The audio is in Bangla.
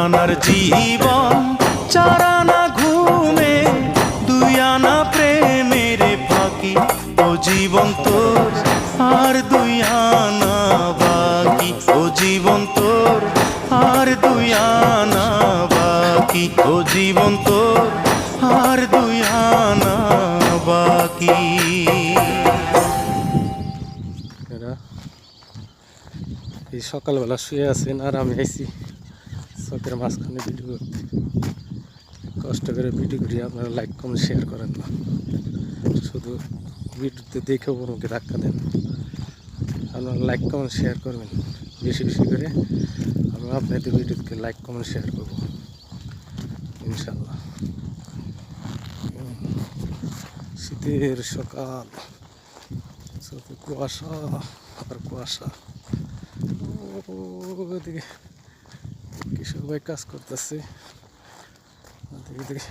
আনার জীবন, 4 আনা ঘুমে, 2 আনা প্রেমের ফাঁকি। ও জীবন তোর আর 2 আনা বাকি, ও জীবন তোর আর 2 আনা বাকি, ও জীবন তোর আর 2 আনা বাকি। এই সকালবেলা শুয়ে আছেন আর আমি আইছি চকের মাঝখানে ভিডিও করতে। কষ্ট করে ভিডিও করি, আপনারা লাইক কমেন্ট শেয়ার করেন না, শুধু ভিডিওতে দেখে মুখে ধাক্কা দেন। আপনারা লাইক কমেন্ট শেয়ার করবেন বেশি বেশি করে, আমি আপনাদের ভিডিওকে লাইক কমেন্ট শেয়ার করবো ইনশাল্লাহ। শীতের সকাল, কুয়াশা আর কুয়াশা। ওদিকে কৃষক ভাই কাজ করতেছে, ওদিকে